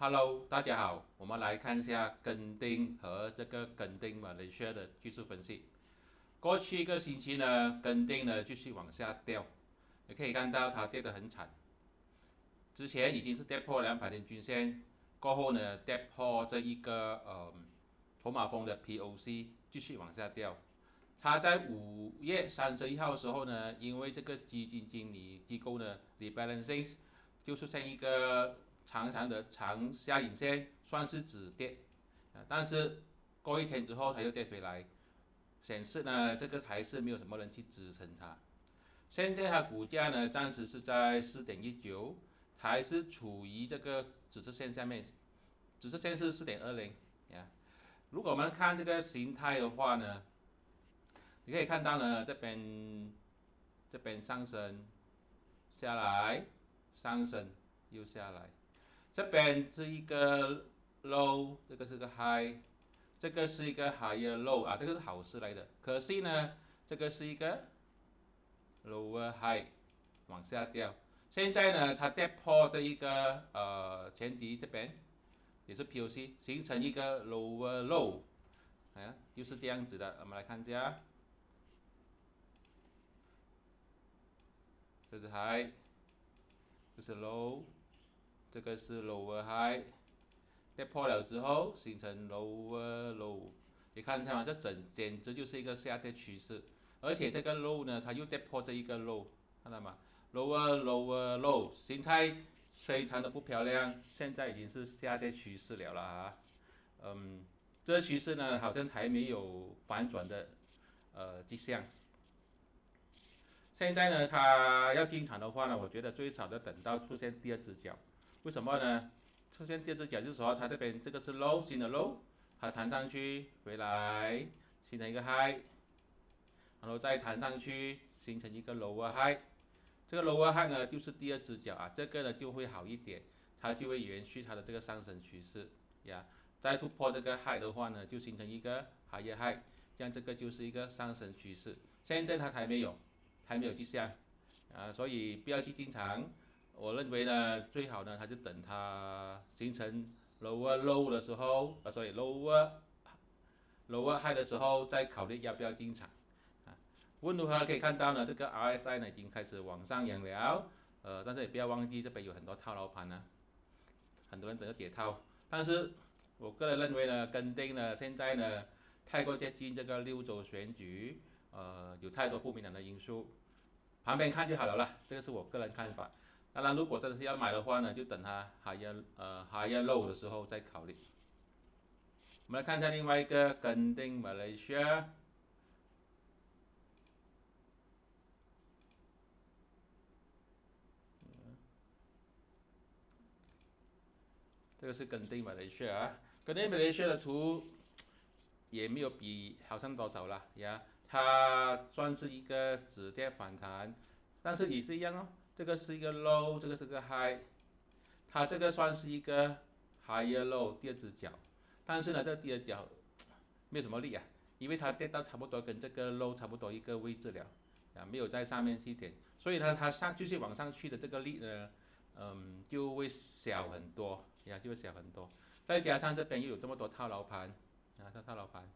Hello，大家好，我们来看一下垦丁和这个垦丁马来西亚的技术分析。过去一个星期呢，垦丁呢继续往下掉，你可以看到它跌得很惨。之前已经是跌破200天均线，过后呢跌破这一个筹码峰的 POC，继续往下掉。它在5月31号的时候呢，因为这个基金经理机构呢 rebalancing 就出现一个长长的长下影线，算是止跌但是过一天之后它又跌回来，显示呢这个还是没有什么人去支撑它。现在它股价呢暂时是在4.19，还是处于这个指示线下面，指示线是4.20呀。如果我们看这个形态的话呢，你可以看到呢这边上升下来，上升又下来，这边是一个 low， 这个是个 high， 这个是一个 higher low 啊，这个是好事来的。可惜呢，这个是一个 lower high 往下掉。现在呢，它跌破这一个前提这边也是 POC， 形成一个 lower low， 就是这样子的。我们来看一下，这是 high， 这是 low， 这个是 lower high， 跌破了之后形成 lower low。你看一下嘛，这简直就是一个下跌趋势，而且这个 low 呢，它又跌破这一个 low， 看到吗？lower lower low， 形态非常的不漂亮，现在已经是下跌趋势了啦。这个趋势呢好像还没有反转的迹象。现在呢，它要进场的话呢，我觉得最少的等到出现第二只脚。为什么呢？出现第二只脚就是说它这边这个是 low 新的 low， 它弹上去回来形成一个 high， 然后再弹上去形成一个 lower high。这个 lower high 呢就是第二只脚啊，这个呢就会好一点，它就会延续它的这个上升趋势呀。再突破这个 high 的话呢，就形成一个 higher high， 这样这个就是一个上升趋势。现在它还没有迹象所以不要去进场。我认为呢，最好呢，它就等它形成 lower low 的时候，所以 lower high 的时候再考虑要不要进场无论如何可以看到呢，这个 RSI 呢已经开始往上扬了，但是也不要忘记这边有很多套牢盘呢，很多人等着解套。但是我个人认为呢，跟定呢现在呢太过接近这个6州选举，有太多不明朗的因素，旁边看就好了啦，这个是我个人看法。当然，如果真的是要买的话呢，就等它higher low 的时候再考虑。我们来看一下另外一个跟定马来西亚，这个是跟定马来西亚跟定马来西亚的图也没有比好上多少了呀，它算是一个止跌反弹，但是也是一样哦，这个是一个 low， 这个是个 high， 它这个算是一个 higher low 第二只脚，但是呢，这第二脚没有什么力啊，因为它跌到差不多跟这个 low 差不多一个位置了没有在上面去点，所以呢，它继续往上去的这个力呢，就会小很多就会小很多，再加上这边又有这么多套牢盘这套牢盘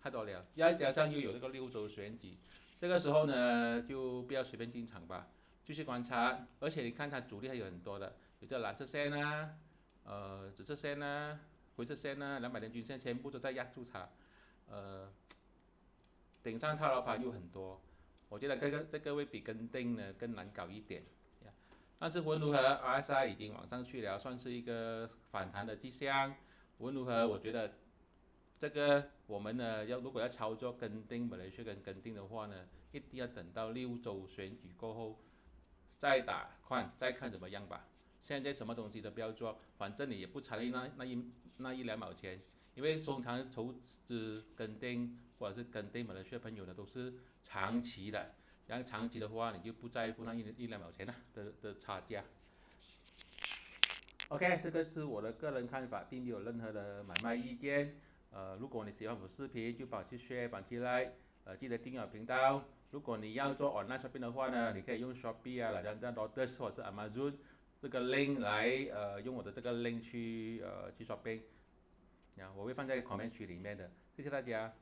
太多了，再加上又有这个6州选举，这个时候呢就不要随便进场吧，继续观察，而且你看它主力还有很多的，有这蓝色线紫色线灰色线200天均线全部都在压住它，顶上套牢盘又很多，我觉得这个会比跟定呢更难搞一点但是无论如何 RSI 已经往上去了，算是一个反弹的迹象。无论如何，我觉得这个我们呢如果要操作跟定马来西亚跟定的话呢，一定要等到6州选举过后再打看，再看怎么样吧。现在什么东西都不要做，反正你也不差那一两毛钱，因为通常投资跟定或者是跟定马来西亚朋友呢都是长期的，然后长期的话你就不在乎那一两毛钱的差价。OK， 这个是我的个人看法，并没有任何的买卖意见。如果你喜欢我视频，就帮我去 share， 帮我去 like，记得订阅我频道。如果你要做 online shopping 的话呢，你可以用 Shopee Lazada Lotus 或者是 Amazon，这个 link 来用我的这个 link 去shopping，我会放在 comment 区里面的，谢谢大家。